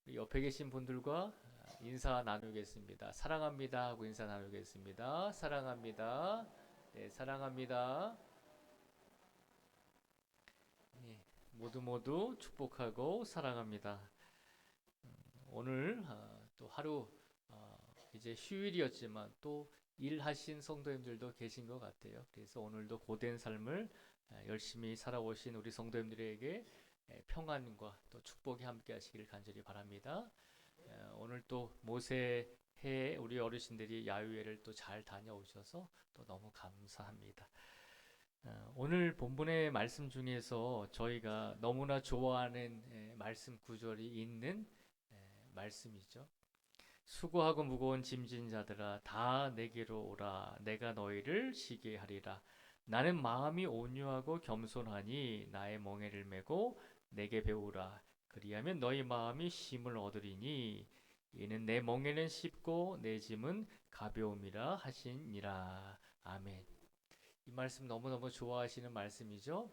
우리 옆에 계신 분들과 인사 나누겠습니다. 사랑합니다 하고 인사 나누겠습니다. 사랑합니다. 네, 사랑합니다. 예, 모두 축복하고 사랑합니다. 오늘 또 하루 이제 휴일이었지만 또 일하신 성도님들도 계신 것 같아요. 그래서 오늘도 고된 삶을 열심히 살아오신 우리 성도님들에게 평안과 또 축복이 함께 하시길 간절히 바랍니다. 오늘 또 모세해 우리 어르신들이 야유회를 또 잘 다녀오셔서 또 너무 감사합니다. 오늘 본문의 말씀 중에서 저희가 너무나 좋아하는 말씀 구절이 있는 말씀이죠. 수고하고 무거운 짐진 자들아 다 내게로 오라 내가 너희를 쉬게 하리라. 나는 마음이 온유하고 겸손하니 나의 멍에를 메고 내게 배우라. 그리하면 너희 마음이 쉼을 얻으리니 이는 내 멍에는 쉽고 내 짐은 가벼움이라 하시니라. 아멘. 이 말씀 너무너무 좋아하시는 말씀이죠.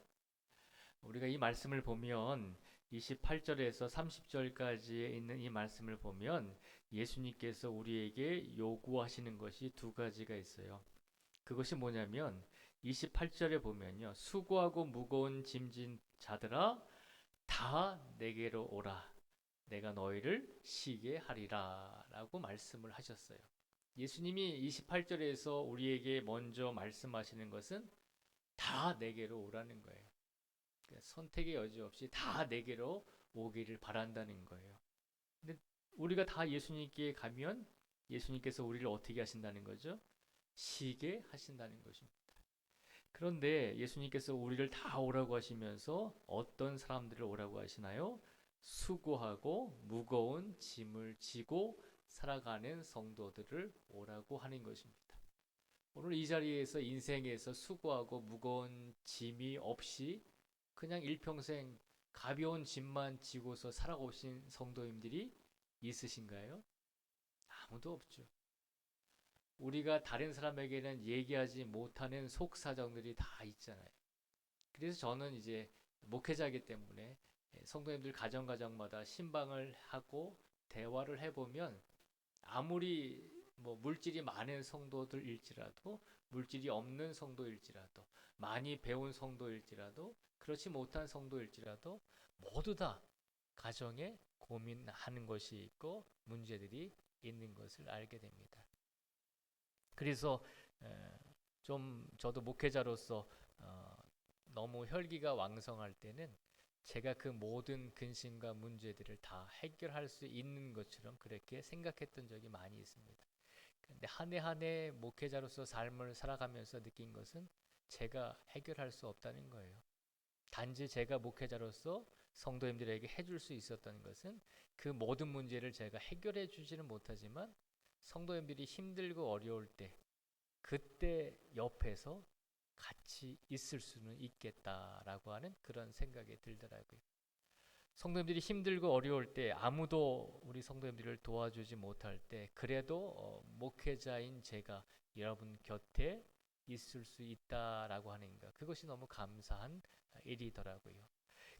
우리가 이 말씀을 보면 28절에서 30절까지에 있는 이 말씀을 보면 예수님께서 우리에게 요구하시는 것이 두 가지가 있어요. 그것이 뭐냐면 28절에 보면요. 수고하고 무거운 짐진 자들아 다 내게로 오라. 내가 너희를 쉬게 하리라 라고 말씀을 하셨어요. 예수님이 28절에서 우리에게 먼저 말씀하시는 것은 다 내게로 오라는 거예요. 그러니까 선택의 여지 없이 다 내게로 오기를 바란다는 거예요. 근데 우리가 다 예수님께 가면 예수님께서 우리를 어떻게 하신다는 거죠? 쉬게 하신다는 것입니다. 그런데 예수님께서 우리를 다 오라고 하시면서 어떤 사람들을 오라고 하시나요? 수고하고 무거운 짐을 지고 살아가는 성도들을 오라고 하는 것입니다. 오늘 이 자리에서 인생에서 수고하고 무거운 짐이 없이 그냥 일평생 가벼운 짐만 지고서 살아오신 성도님들이 있으신가요? 아무도 없죠. 우리가 다른 사람에게는 얘기하지 못하는 속사정들이 다 있잖아요. 그래서 저는 이제 목회자이기 때문에 성도님들 가정마다 신방을 하고 대화를 해보면 아무리 뭐 물질이 많은 성도들일지라도 물질이 없는 성도일지라도 많이 배운 성도일지라도 그렇지 못한 성도일지라도 모두 다 가정에 고민하는 것이 있고 문제들이 있는 것을 알게 됩니다. 그래서 좀 저도 목회자로서 너무 혈기가 왕성할 때는 제가 그 모든 근심과 문제들을 다 해결할 수 있는 것처럼 그렇게 생각했던 적이 많이 있습니다. 근데 한 해 한 해 목회자로서 삶을 살아가면서 느낀 것은 제가 해결할 수 없다는 거예요. 단지 제가 목회자로서 성도님들에게 해줄 수 있었던 것은 그 모든 문제를 제가 해결해 주지는 못하지만 성도님들이 힘들고 어려울 때 그때 옆에서 같이 있을 수는 있겠다라고 하는 그런 생각이 들더라고요. 성도님들이 힘들고 어려울 때 아무도 우리 성도님들을 도와주지 못할 때 그래도 목회자인 제가 여러분 곁에 있을 수 있다라고 하는 것 그것이 너무 감사한 일이더라고요.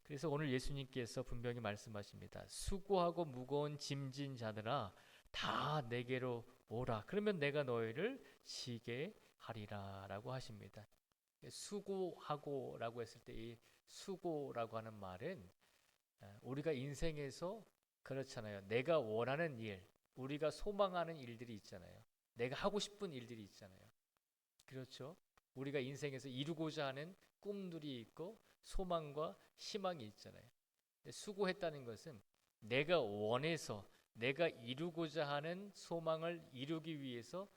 그래서 오늘 예수님께서 분명히 말씀하십니다. 수고하고 무거운 짐진 자들아 다 내게로 오라. 그러면 내가 너희를 쉬게 하리라라고 하십니다. 수고하고라고 했을 때 이 수고라고 하는 말은 우리가 인생에서 그렇잖아요. 내가 원하는 일, 우리가 소망하는 일들이 있잖아요. 내가 하고 싶은 일들이 있잖아요. 그렇죠? 우리가 인생에서 이루고자 하는 꿈들이 있고 소망과 희망이 있잖아요. 수고했다는 것은 내가 원해서 내가 이루고자 하는 소망을 이루기 위해서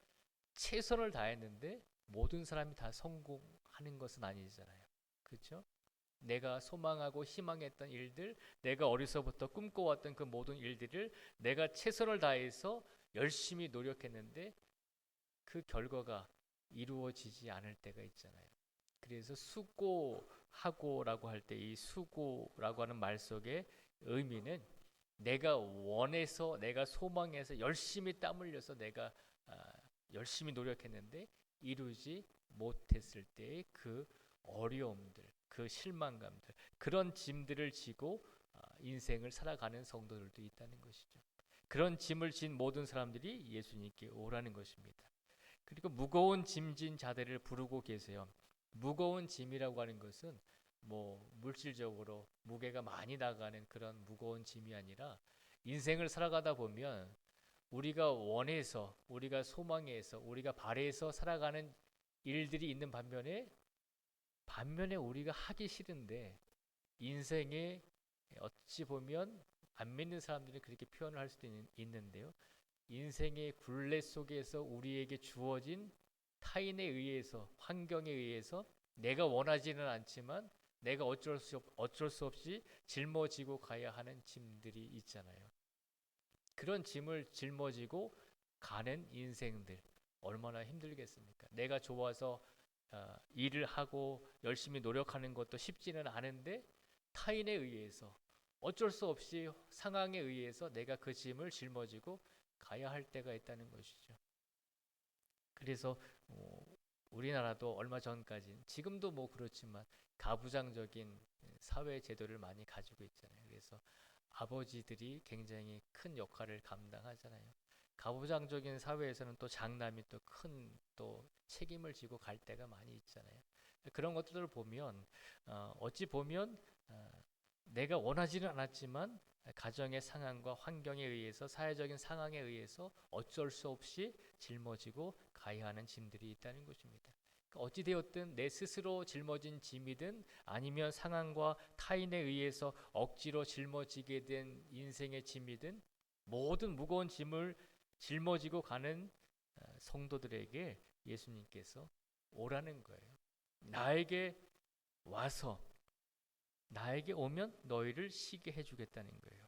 최선을 다했는데 모든 사람이 다 성공하는 것은 아니잖아요. 그렇죠? 내가 소망하고 희망했던 일들, 내가 어려서부터 꿈꿔왔던 그 모든 일들을 내가 최선을 다해서 열심히 노력했는데 그 결과가 이루어지지 않을 때가 있잖아요. 그래서 수고하고라고 할 때 이 수고라고 하는 말 속의 의미는 내가 원해서 내가 소망해서 열심히 땀 흘려서 내가 열심히 노력했는데 이루지 못했을 때의 그 어려움들, 그 실망감들, 그런 짐들을 지고 인생을 살아가는 성도들도 있다는 것이죠. 그런 짐을 진 모든 사람들이 예수님께 오라는 것입니다. 그리고 무거운 짐진 자들을 부르고 계세요. 무거운 짐이라고 하는 것은 뭐 물질적으로 무게가 많이 나가는 그런 무거운 짐이 아니라 인생을 살아가다 보면 우리가 원해서, 우리가 소망해서, 우리가 바래서 살아가는 일들이 있는 반면에 우리가 하기 싫은데 인생에 어찌 보면 안 믿는 사람들은 그렇게 표현을 할 수도 있는데요. 인생의 굴레 속에서 우리에게 주어진 타인에 의해서, 환경에 의해서 내가 원하지는 않지만 내가 어쩔 수 없이 짊어지고 가야 하는 짐들이 있잖아요. 그런 짐을 짊어지고 가는 인생들 얼마나 힘들겠습니까? 내가 좋아서 일을 하고 열심히 노력하는 것도 쉽지는 않은데 타인에 의해서 어쩔 수 없이 상황에 의해서 내가 그 짐을 짊어지고 가야 할 때가 있다는 것이죠. 그래서 우리나라도 얼마 전까지 지금도 뭐 그렇지만 가부장적인 사회 제도를 많이 가지고 있잖아요. 그래서 아버지들이 굉장히 큰 역할을 감당하잖아요. 가부장적인 사회에서는 또 장남이 또 큰 또 책임을 지고 갈 때가 많이 있잖아요. 그런 것들을 보면 어찌 보면 내가 원하지는 않았지만 가정의 상황과 환경에 의해서 사회적인 상황에 의해서 어쩔 수 없이 짊어지고 가야 하는 짐들이 있다는 것입니다. 그러니까 어찌 되었든 내 스스로 짊어진 짐이든 아니면 상황과 타인에 의해서 억지로 짊어지게 된 인생의 짐이든 모든 무거운 짐을 짊어지고 가는 성도들에게 예수님께서 오라는 거예요. 나에게 와서 나에게 오면 너희를 쉬게 해주겠다는 거예요.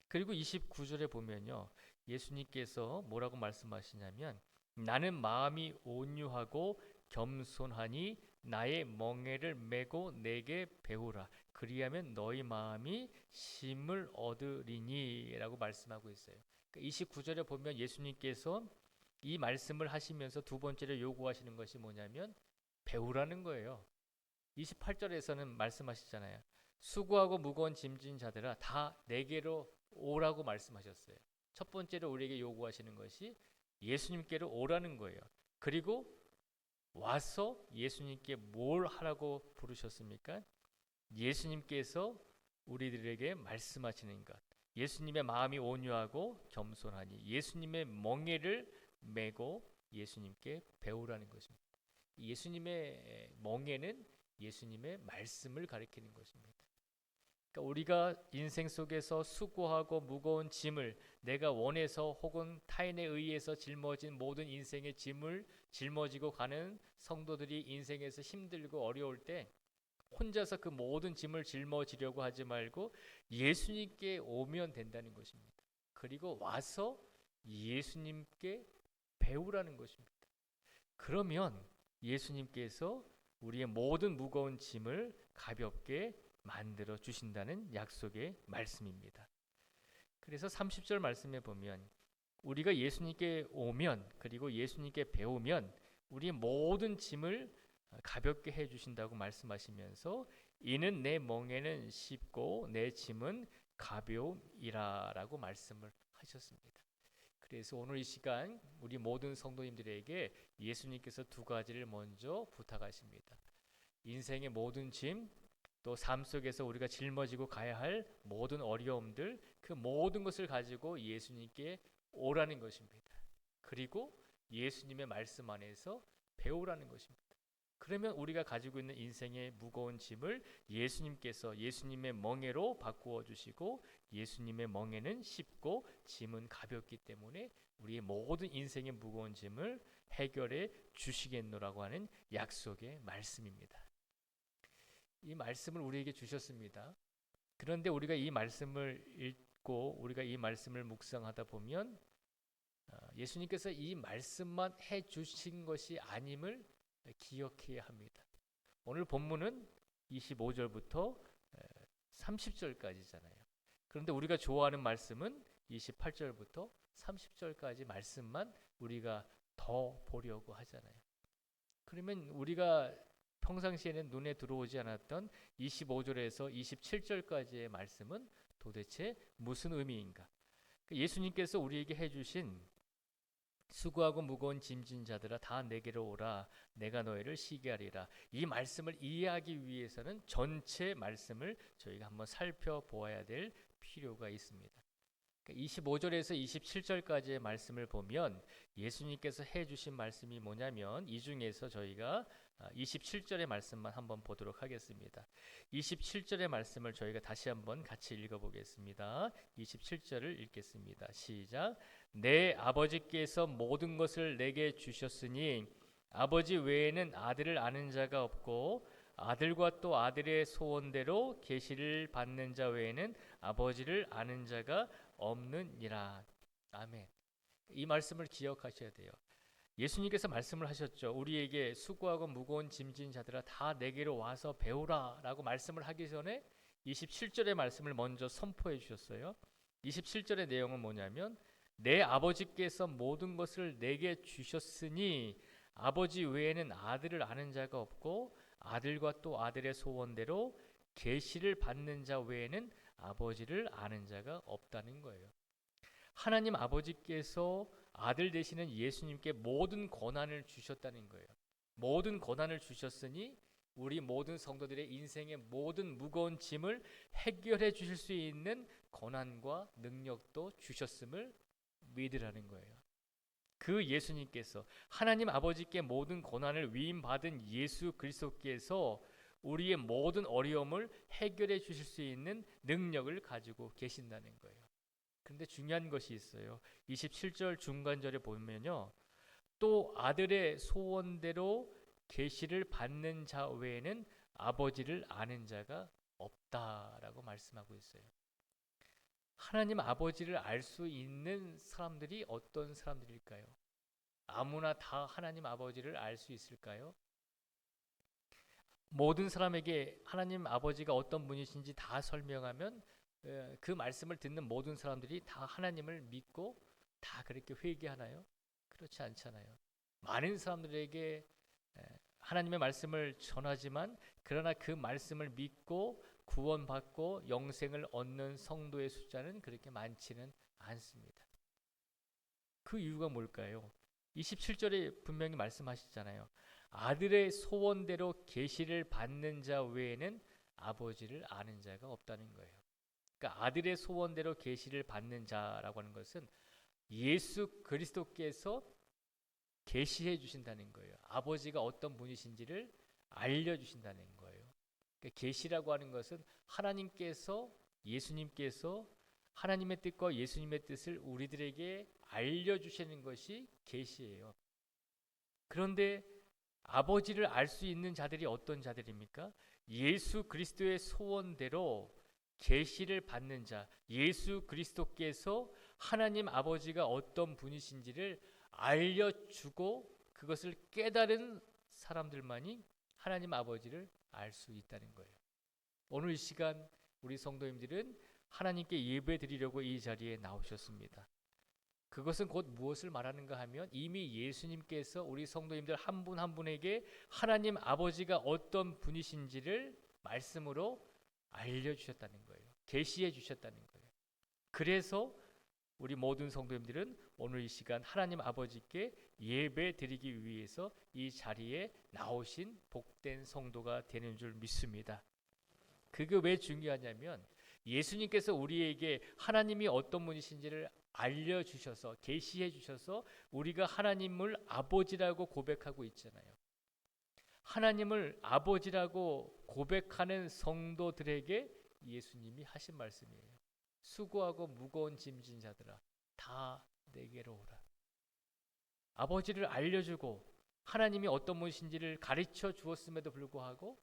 그리고 29절에 보면요. 예수님께서 뭐라고 말씀하시냐면 나는 마음이 온유하고 겸손하니 나의 멍에를 메고 내게 배우라. 그리하면 너희 마음이 쉼을 얻으리니 라고 말씀하고 있어요. 29절에 보면 예수님께서 이 말씀을 하시면서 두 번째로 요구하시는 것이 뭐냐면 배우라는 거예요. 28절에서는 말씀하시잖아요. 수고하고 무거운 짐진 자들아 다 내게로 오라고 말씀하셨어요. 첫 번째로 우리에게 요구하시는 것이 예수님께로 오라는 거예요. 그리고 와서 예수님께 뭘 하라고 부르셨습니까? 예수님께서 우리들에게 말씀하시는 것. 예수님의 마음이 온유하고 겸손하니 예수님의 멍에를 메고 예수님께 배우라는 것입니다. 예수님의 멍에는 예수님의 말씀을 가리키는 것입니다. 그러니까 우리가 인생 속에서 수고하고 무거운 짐을 내가 원해서 혹은 타인에 의해서 짊어진 모든 인생의 짐을 짊어지고 가는 성도들이 인생에서 힘들고 어려울 때 혼자서 그 모든 짐을 짊어지려고 하지 말고 예수님께 오면 된다는 것입니다. 그리고 와서 예수님께 배우라는 것입니다. 그러면 예수님께서 우리의 모든 무거운 짐을 가볍게 만들어 주신다는 약속의 말씀입니다. 그래서 30절 말씀에 보면 우리가 예수님께 오면 그리고 예수님께 배우면 우리의 모든 짐을 가볍게 해 주신다고 말씀하시면서 이는 내 멍에는 쉽고 내 짐은 가벼움이라라고 말씀을 하셨습니다. 그래서 오늘 이 시간 우리 모든 성도님들에게 예수님께서 두 가지를 먼저 부탁하십니다. 인생의 모든 짐, 또 삶 속에서 우리가 짊어지고 가야 할 모든 어려움들, 그 모든 것을 가지고 예수님께 오라는 것입니다. 그리고 예수님의 말씀 안에서 배우라는 것입니다. 그러면 우리가 가지고 있는 인생의 무거운 짐을 예수님께서 예수님의 멍에로 바꾸어 주시고 예수님의 멍에는 쉽고 짐은 가볍기 때문에 우리의 모든 인생의 무거운 짐을 해결해 주시겠노라고 하는 약속의 말씀입니다. 이 말씀을 우리에게 주셨습니다. 그런데 우리가 이 말씀을 읽고 우리가 이 말씀을 묵상하다 보면 예수님께서 이 말씀만 해 주신 것이 아님을 기억해야 합니다. 오늘 본문은 25절부터 30절까지잖아요. 그런데 우리가 좋아하는 말씀은 28절부터 30절까지 말씀만 우리가 더 보려고 하잖아요. 그러면 우리가 평상시에는 눈에 들어오지 않았던 25절에서 27절까지의 말씀은 도대체 무슨 의미인가? 예수님께서 우리에게 해주신 수고하고 무거운 짐진 자들아 다 내게로 오라 내가 너희를 쉬게 하리라. 이 말씀을 이해하기 위해서는 전체 말씀을 저희가 한번 살펴보아야 될 필요가 있습니다. 25절에서 27절까지의 말씀을 보면 예수님께서 해주신 말씀이 뭐냐면 이 중에서 저희가 27절의 말씀만 한번 보도록 하겠습니다. 27절의 말씀을 저희가 다시 한번 같이 읽어보겠습니다. 27절을 읽겠습니다. 시작. 내 아버지께서 모든 것을 내게 주셨으니 아버지 외에는 아들을 아는 자가 없고 아들과 또 아들의 소원대로 계시를 받는 자 외에는 아버지를 아는 자가 없느니라. 아멘. 이 말씀을 기억하셔야 돼요. 예수님께서 말씀을 하셨죠. 우리에게 수고하고 무거운 짐진 자들아 다 내게로 와서 배우라 라고 말씀을 하기 전에 27절의 말씀을 먼저 선포해 주셨어요. 27절의 내용은 뭐냐면 내 아버지께서 모든 것을 내게 주셨으니 아버지 외에는 아들을 아는 자가 없고 아들과 또 아들의 소원대로 계시를 받는 자 외에는 아버지를 아는 자가 없다는 거예요. 하나님 아버지께서 아들 되시는 예수님께 모든 권한을 주셨다는 거예요. 모든 권한을 주셨으니 우리 모든 성도들의 인생의 모든 무거운 짐을 해결해 주실 수 있는 권한과 능력도 주셨음을 믿으라는 거예요. 그 예수님께서 하나님 아버지께 모든 권한을 위임받은 예수 그리스도께서 우리의 모든 어려움을 해결해 주실 수 있는 능력을 가지고 계신다는 거예요. 그런데 중요한 것이 있어요. 27절 중간절에 보면요. 또 아들의 소원대로 계시를 받는 자 외에는 아버지를 아는 자가 없다라고 말씀하고 있어요. 하나님 아버지를 알 수 있는 사람들이 어떤 사람들일까요? 아무나 다 하나님 아버지를 알 수 있을까요? 모든 사람에게 하나님 아버지가 어떤 분이신지 다 설명하면 그 말씀을 듣는 모든 사람들이 다 하나님을 믿고 다 그렇게 회개하나요? 그렇지 않잖아요. 많은 사람들에게 하나님의 말씀을 전하지만 그러나 그 말씀을 믿고 구원받고 영생을 얻는 성도의 숫자는 그렇게 많지는 않습니다. 그 이유가 뭘까요? 27절에 분명히 말씀하시잖아요. 아들의 소원대로 계시를 받는 자 외에는 아버지를 아는 자가 없다는 거예요. 그러니까 아들의 소원대로 계시를 받는 자라고 하는 것은 예수 그리스도께서 계시해 주신다는 거예요. 아버지가 어떤 분이신지를 알려주신다는 거예요. 그러니까 계시라고 하는 것은 하나님께서 예수님께서 하나님의 뜻과 예수님의 뜻을 우리들에게 알려주시는 것이 계시예요. 그런데 아버지를 알 수 있는 자들이 어떤 자들입니까? 예수 그리스도의 소원대로 계시를 받는 자, 예수 그리스도께서 하나님 아버지가 어떤 분이신지를 알려주고 그것을 깨달은 사람들만이 하나님 아버지를 알 수 있다는 거예요. 오늘 이 시간 우리 성도님들은 하나님께 예배 드리려고 이 자리에 나오셨습니다. 그것은 곧 무엇을 말하는가 하면 이미 예수님께서 우리 성도님들 한 분 한 분에게 하나님 아버지가 어떤 분이신지를 말씀으로 알려주셨다는 거예요. 계시해 주셨다는 거예요. 그래서 우리 모든 성도님들은 오늘 이 시간 하나님 아버지께 예배 드리기 위해서 이 자리에 나오신 복된 성도가 되는 줄 믿습니다. 그게 왜 중요하냐면 예수님께서 우리에게 하나님이 어떤 분이신지를 알려주셔서 계시해 주셔서 우리가 하나님을 아버지라고 고백하고 있잖아요. 하나님을 아버지라고 고백하는 성도들에게 예수님이 하신 말씀이에요. 수고하고 무거운 짐진 자들아 다 내게로 오라. 아버지를 알려주고 하나님이 어떤 분이신지를 가르쳐 주었음에도 불구하고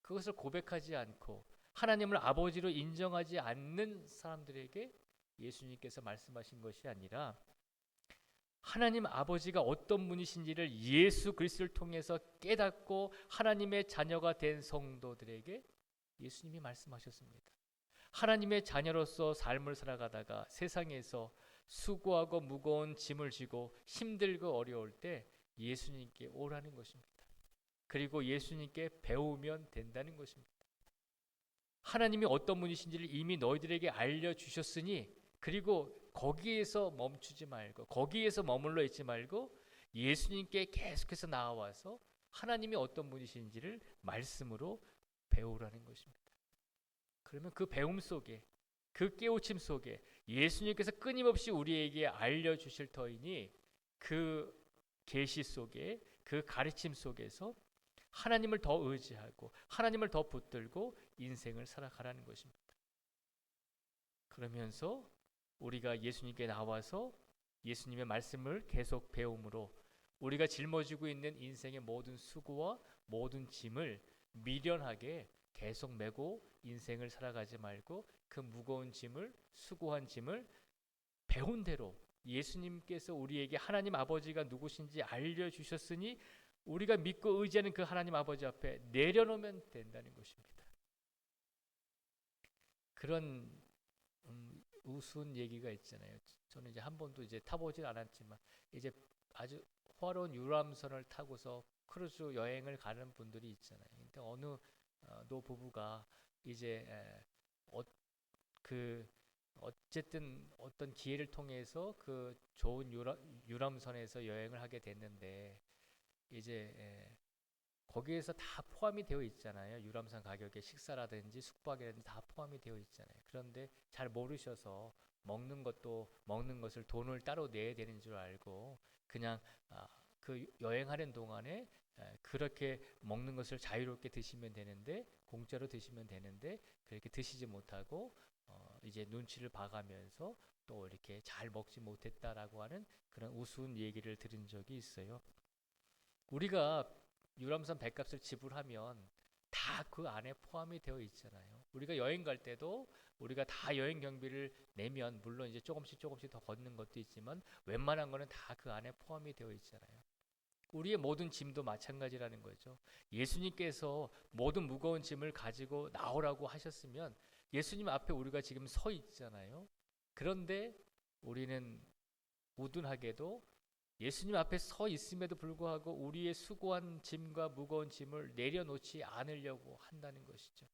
그것을 고백하지 않고 하나님을 아버지로 인정하지 않는 사람들에게 예수님께서 말씀하신 것이 아니라 하나님 아버지가 어떤 분이신지를 예수 그리스도를 통해서 깨닫고 하나님의 자녀가 된 성도들에게 예수님이 말씀하셨습니다. 하나님의 자녀로서 삶을 살아가다가 세상에서 수고하고 무거운 짐을 지고 힘들고 어려울 때 예수님께 오라는 것입니다. 그리고 예수님께 배우면 된다는 것입니다. 하나님이 어떤 분이신지를 이미 너희들에게 알려주셨으니, 그리고 거기에서 멈추지 말고, 거기에서 머물러 있지 말고 예수님께 계속해서 나와서 하나님이 어떤 분이신지를 말씀으로 배우라는 것입니다. 그러면 그 배움 속에, 그 깨우침 속에 예수님께서 끊임없이 우리에게 알려주실 터이니, 그 계시 속에, 그 가르침 속에서 하나님을 더 의지하고 하나님을 더 붙들고 인생을 살아가라는 것입니다. 그러면서 우리가 예수님께 나와서 예수님의 말씀을 계속 배움으로 우리가 짊어지고 있는 인생의 모든 수고와 모든 짐을 미련하게 계속 메고 인생을 살아가지 말고, 그 무거운 짐을, 수고한 짐을 배운 대로 예수님께서 우리에게 하나님 아버지가 누구신지 알려주셨으니 우리가 믿고 의지하는 그 하나님 아버지 앞에 내려놓으면 된다는 것입니다. 그런 우스운 얘기가 있잖아요. 저는 이제 한 번도 이제 타보진 않았지만, 이제 아주 화려한 유람선을 타고서 크루즈 여행을 가는 분들이 있잖아요. 근데 어느 노부부가 이제 그 어쨌든 어떤 기회를 통해서 그 좋은 유람선에서 여행을 하게 됐는데, 이제 거기에서 다 포함이 되어 있잖아요. 유람선 가격에 식사라든지 숙박이라든지 다 포함이 되어 있잖아요. 그런데 잘 모르셔서 먹는 것을 돈을 따로 내야 되는 줄 알고 그냥 그 여행하는 동안에 그렇게 먹는 것을 자유롭게 드시면 되는데, 공짜로 드시면 되는데 그렇게 드시지 못하고 이제 눈치를 봐가면서 또 이렇게 잘 먹지 못했다라고 하는 그런 우스운 얘기를 들은 적이 있어요. 우리가 유람선 배값을 지불하면 다 그 안에 포함이 되어 있잖아요. 우리가 여행 갈 때도 우리가 다 여행 경비를 내면, 물론 이제 조금씩 더 걷는 것도 있지만 웬만한 거는 다 그 안에 포함이 되어 있잖아요. 우리의 모든 짐도 마찬가지라는 거죠. 예수님께서 모든 무거운 짐을 가지고 나오라고 하셨으면 예수님 앞에 우리가 지금 서 있잖아요. 그런데 우리는 우둔하게도 예수님 앞에 서 있음에도 불구하고 우리의 수고한 짐과 무거운 짐을 내려놓지 않으려고 한다는 것이죠.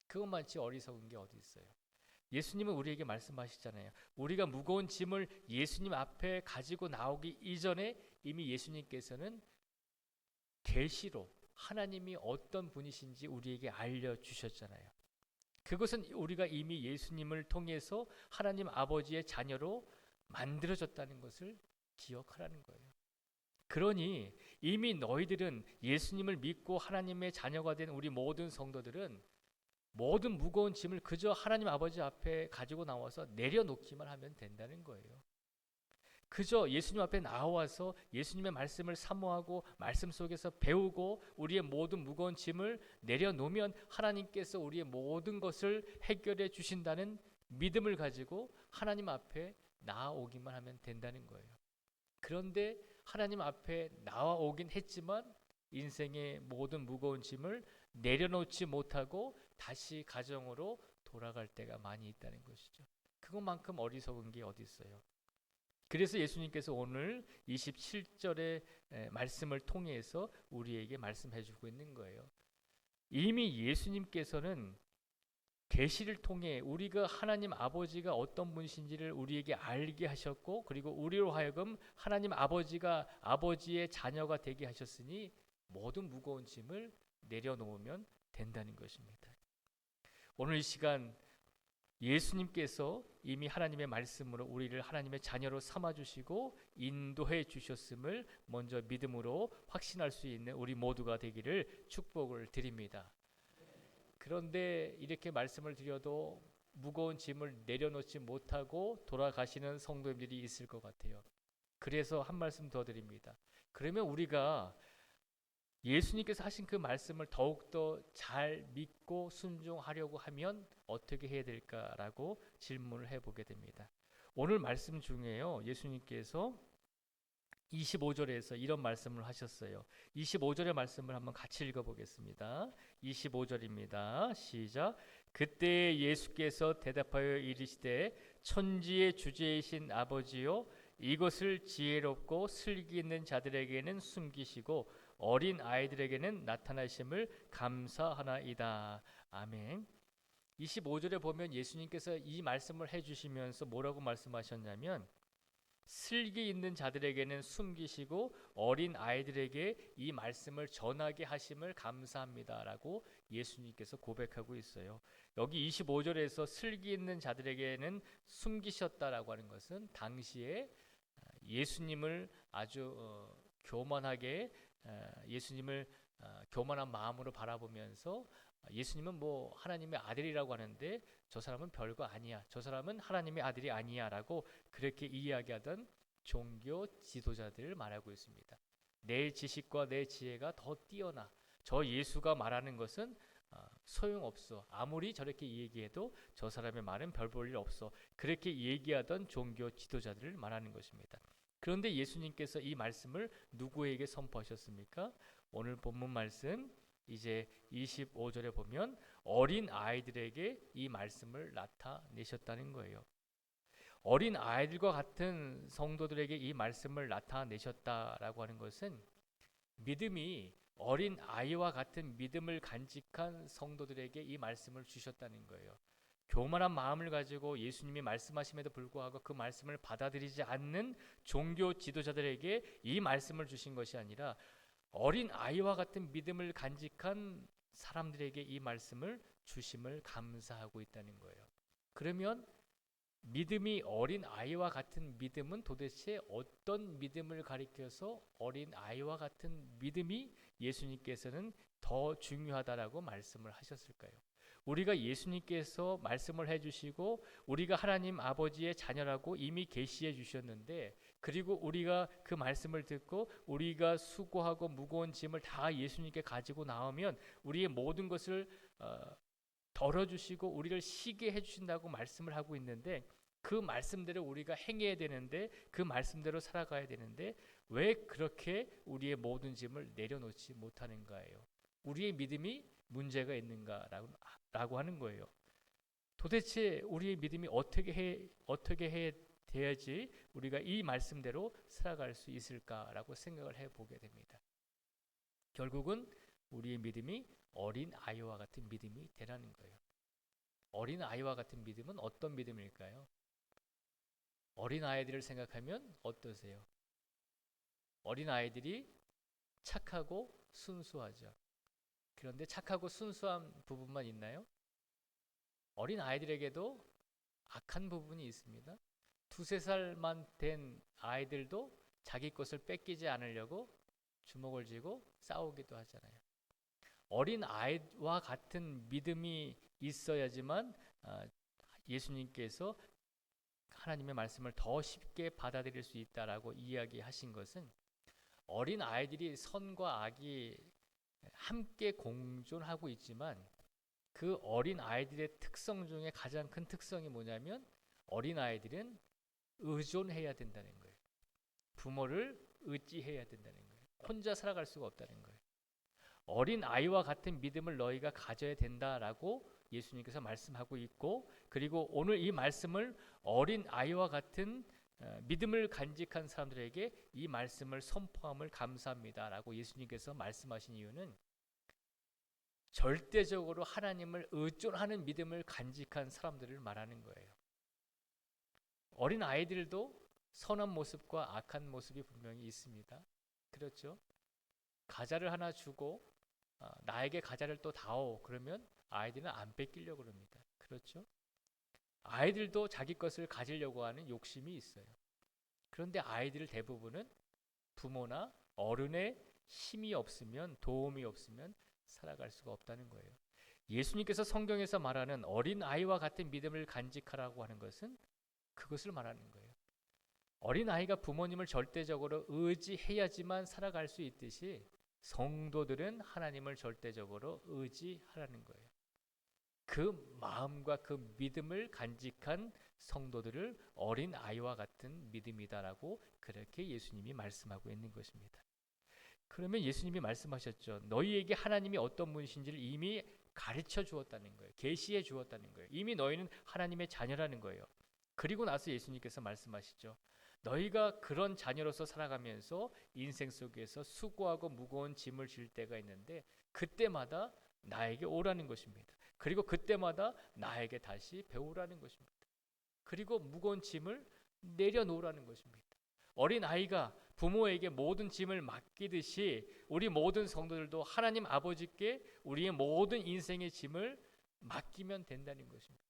그것만치 어리석은 게 어디 있어요. 예수님은 우리에게 말씀하시잖아요. 우리가 무거운 짐을 예수님 앞에 가지고 나오기 이전에 이미 예수님께서는 계시로 하나님이 어떤 분이신지 우리에게 알려주셨잖아요. 그것은 우리가 이미 예수님을 통해서 하나님 아버지의 자녀로 만들어졌다는 것을 기억하라는 거예요. 그러니 이미 너희들은, 예수님을 믿고 하나님의 자녀가 된 우리 모든 성도들은 모든 무거운 짐을 그저 하나님 아버지 앞에 가지고 나와서 내려놓기만 하면 된다는 거예요. 그저 예수님 앞에 나와서 예수님의 말씀을 사모하고 말씀 속에서 배우고 우리의 모든 무거운 짐을 내려놓으면 하나님께서 우리의 모든 것을 해결해 주신다는 믿음을 가지고 하나님 앞에 나아오기만 하면 된다는 거예요. 그런데 하나님 앞에 나와오긴 했지만 인생의 모든 무거운 짐을 내려놓지 못하고 다시 가정으로 돌아갈 때가 많이 있다는 것이죠. 그것만큼 어리석은 게 어디 있어요. 그래서 예수님께서 오늘 27절의 말씀을 통해서 우리에게 말씀해 주고 있는 거예요. 이미 예수님께서는 계시를 통해 우리가 하나님 아버지가 어떤 분이신지를 우리에게 알게 하셨고, 그리고 우리로 하여금 하나님 아버지의 자녀가 되게 하셨으니 모든 무거운 짐을 내려놓으면 된다는 것입니다. 오늘 이 시간 예수님께서 이미 하나님의 말씀으로 우리를 하나님의 자녀로 삼아주시고 인도해 주셨음을 먼저 믿음으로 확신할 수 있는 우리 모두가 되기를 축복을 드립니다. 그런데 이렇게 말씀을 드려도 무거운 짐을 내려놓지 못하고 돌아가시는 성도님들이 있을 것 같아요. 그래서 한 말씀 더 드립니다. 그러면 우리가 예수님께서 하신 그 말씀을 더욱더 잘 믿고 순종하려고 하면 어떻게 해야 될까라고 질문을 해보게 됩니다. 오늘 말씀 중에요, 예수님께서 25절에서 이런 말씀을 하셨어요. 25절의 말씀을 한번 같이 읽어보겠습니다. 25절입니다. 시작. 그때 예수께서 대답하여 이르시되 천지의 주제이신 아버지요, 이것을 지혜롭고 슬기 있는 자들에게는 숨기시고 어린 아이들에게는 나타나심을 감사하나이다. 아멘. 25절에 보면 예수님께서 이 말씀을 해주시면서 뭐라고 말씀하셨냐면 슬기 있는 자들에게는 숨기시고 어린 아이들에게 이 말씀을 전하게 하심을 감사합니다라고 예수님께서 고백하고 있어요. 여기 25절에서 슬기 있는 자들에게는 숨기셨다라고 하는 것은 당시에 예수님을 아주 교만하게 예수님을 교만한 마음으로 바라보면서 예수님은 뭐 하나님의 아들이라고 하는데 저 사람은 별거 아니야. 저 사람은 하나님의 아들이 아니야라고 그렇게 이야기하던 종교 지도자들을 말하고 있습니다. 내 지식과 내 지혜가 더 뛰어나. 저 예수가 말하는 것은 소용없어. 아무리 저렇게 얘기해도 저 사람의 말은 별 볼 일 없어. 그렇게 얘기하던 종교 지도자들을 말하는 것입니다. 그런데 예수님께서 이 말씀을 누구에게 선포하셨습니까? 오늘 본문 말씀 이제 25절에 보면 어린 아이들에게 이 말씀을 나타내셨다는 거예요. 어린 아이들과 같은 성도들에게 이 말씀을 나타내셨다라고 하는 것은 믿음이 어린 아이와 같은 믿음을 간직한 성도들에게 이 말씀을 주셨다는 거예요. 교만한 마음을 가지고 예수님이 말씀하심에도 불구하고 그 말씀을 받아들이지 않는 종교 지도자들에게 이 말씀을 주신 것이 아니라 어린 아이와 같은 믿음을 간직한 사람들에게 이 말씀을 주심을 감사하고 있다는 거예요. 그러면 믿음이 어린 아이와 같은 믿음은 도대체 어떤 믿음을 가리켜서 어린 아이와 같은 믿음이 예수님께서는 더 중요하다라고 말씀을 하셨을까요? 우리가 예수님께서 말씀을 해주시고 우리가 하나님 아버지의 자녀라고 이미 계시해 주셨는데 그리고 우리가 그 말씀을 듣고 우리가 수고하고 무거운 짐을 다 예수님께 가지고 나오면 우리의 모든 것을 덜어주시고 우리를 쉬게 해주신다고 말씀을 하고 있는데 그 말씀대로 우리가 행해야 되는데 그 말씀대로 살아가야 되는데 왜 그렇게 우리의 모든 짐을 내려놓지 못하는가예요. 우리의 믿음이 문제가 있는가라고 하는 거예요. 도대체 우리의 믿음이 어떻게 돼야지 우리가 이 말씀대로 살아갈 수 있을까라고 생각을 해보게 됩니다. 결국은 우리의 믿음이 어린 아이와 같은 믿음이 되라는 거예요. 어린 아이와 같은 믿음은 어떤 믿음일까요? 어린 아이들을 생각하면 어떠세요? 어린 아이들이 착하고 순수하죠. 그런데 착하고 순수한 부분만 있나요? 어린 아이들에게도 악한 부분이 있습니다. 2-3살만 된 아이들도 자기 것을 뺏기지 않으려고 주먹을 쥐고 싸우기도 하잖아요. 어린 아이와 같은 믿음이 있어야지만 예수님께서 하나님의 말씀을 더 쉽게 받아들일 수 있다라고 이야기하신 것은 어린 아이들이 선과 악이 함께 공존하고 있지만 그 어린 아이들의 특성 중에 가장 큰 특성이 뭐냐면 어린 아이들은 의존해야 된다는 거예요. 부모를 의지해야 된다는 거예요. 혼자 살아갈 수가 없다는 거예요. 어린 아이와 같은 믿음을 너희가 가져야 된다라고 예수님께서 말씀하고 있고 그리고 오늘 이 말씀을 어린 아이와 같은 믿음을 간직한 사람들에게 이 말씀을 선포함을 감사합니다라고 예수님께서 말씀하신 이유는 절대적으로 하나님을 의존하는 믿음을 간직한 사람들을 말하는 거예요. 어린 아이들도 선한 모습과 악한 모습이 분명히 있습니다. 그렇죠? 과자를 하나 주고 나에게 과자를 또 다오 그러면 아이들은 안 뺏기려고 합니다. 그렇죠? 아이들도 자기 것을 가지려고 하는 욕심이 있어요. 그런데 아이들 대부분은 부모나 어른의 힘이 없으면 도움이 없으면 살아갈 수가 없다는 거예요. 예수님께서 성경에서 말하는 어린 아이와 같은 믿음을 간직하라고 하는 것은 그것을 말하는 거예요. 어린 아이가 부모님을 절대적으로 의지해야지만 살아갈 수 있듯이 성도들은 하나님을 절대적으로 의지하라는 거예요. 그 마음과 그 믿음을 간직한 성도들을 어린 아이와 같은 믿음이다라고 그렇게 예수님이 말씀하고 있는 것입니다. 그러면 예수님이 말씀하셨죠. 너희에게 하나님이 어떤 분이신지를 이미 가르쳐 주었다는 거예요. 계시해 주었다는 거예요. 이미 너희는 하나님의 자녀라는 거예요. 그리고 나서 예수님께서 말씀하시죠. 너희가 그런 자녀로서 살아가면서 인생 속에서 수고하고 무거운 짐을 질 때가 있는데 그때마다 나에게 오라는 것입니다. 그리고 그때마다 나에게 다시 배우라는 것입니다. 그리고 무거운 짐을 내려놓으라는 것입니다. 어린 아이가 부모에게 모든 짐을 맡기듯이 우리 모든 성도들도 하나님 아버지께 우리의 모든 인생의 짐을 맡기면 된다는 것입니다.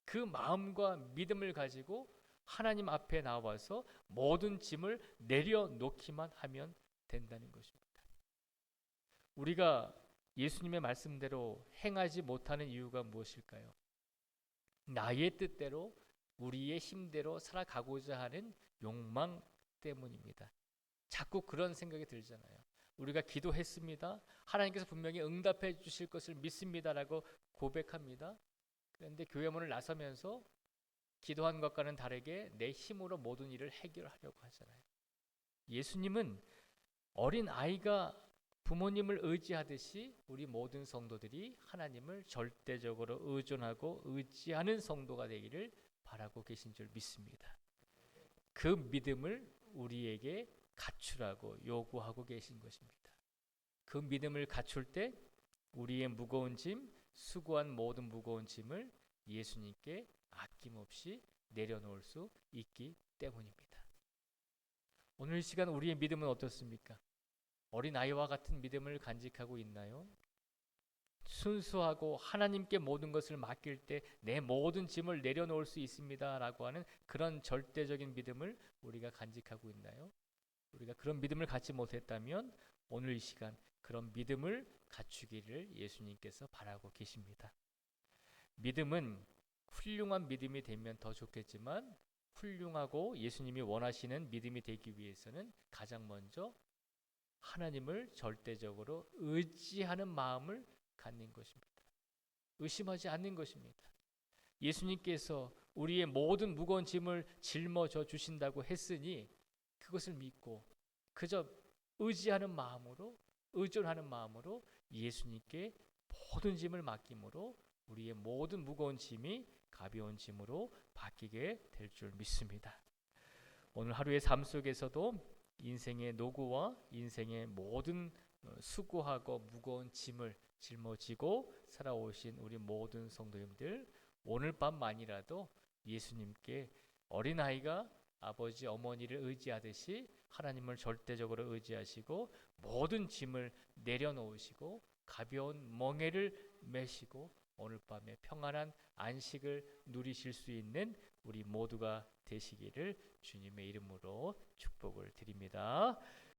그 마음과 믿음을 가지고 하나님 앞에 나와서 모든 짐을 내려놓기만 하면 된다는 것입니다. 우리가 예수님의 말씀대로 행하지 못하는 이유가 무엇일까요? 나의 뜻대로 우리의 힘대로 살아가고자 하는 욕망 때문입니다. 자꾸 그런 생각이 들잖아요. 우리가 기도했습니다. 하나님께서 분명히 응답해 주실 것을 믿습니다라고 고백합니다. 그런데 교회 문을 나서면서 기도한 것과는 다르게 내 힘으로 모든 일을 해결하려고 하잖아요. 예수님은 어린 아이가 부모님을 의지하듯이 우리 모든 성도들이 하나님을 절대적으로 의존하고 의지하는 성도가 되기를 바라고 계신 줄 믿습니다. 그 믿음을 우리에게 갖추라고 요구하고 계신 것입니다. 그 믿음을 갖출 때 우리의 무거운 짐, 수고한 모든 무거운 짐을 예수님께 아낌없이 내려놓을 수 있기 때문입니다. 오늘 이 시간 우리의 믿음은 어떻습니까? 어린아이와 같은 믿음을 간직하고 있나요? 순수하고 하나님께 모든 것을 맡길 때 내 모든 짐을 내려놓을 수 있습니다 라고 하는 그런 절대적인 믿음을 우리가 간직하고 있나요? 우리가 그런 믿음을 갖지 못했다면 오늘 이 시간 그런 믿음을 갖추기를 예수님께서 바라고 계십니다. 믿음은 훌륭한 믿음이 되면 더 좋겠지만 훌륭하고 예수님이 원하시는 믿음이 되기 위해서는 가장 먼저 하나님을 절대적으로 의지하는 마음을 갖는 것입니다. 의심하지 않는 것입니다. 예수님께서 우리의 모든 무거운 짐을 짊어져 주신다고 했으니 그것을 믿고 그저 의지하는 마음으로 의존하는 마음으로 예수님께 모든 짐을 맡김으로 우리의 모든 무거운 짐이 가벼운 짐으로 바뀌게 될 줄 믿습니다. 오늘 하루의 삶 속에서도 인생의 노고와 인생의 모든 수고하고 무거운 짐을 짊어지고 살아오신 우리 모든 성도님들, 오늘 밤만이라도 예수님께 어린아이가 아버지 어머니를 의지하듯이 하나님을 절대적으로 의지하시고 모든 짐을 내려놓으시고 가벼운 멍에를 메시고 오늘 밤에 평안한 안식을 누리실 수 있는 우리 모두가 되시기를 주님의 이름으로 축복을 드립니다.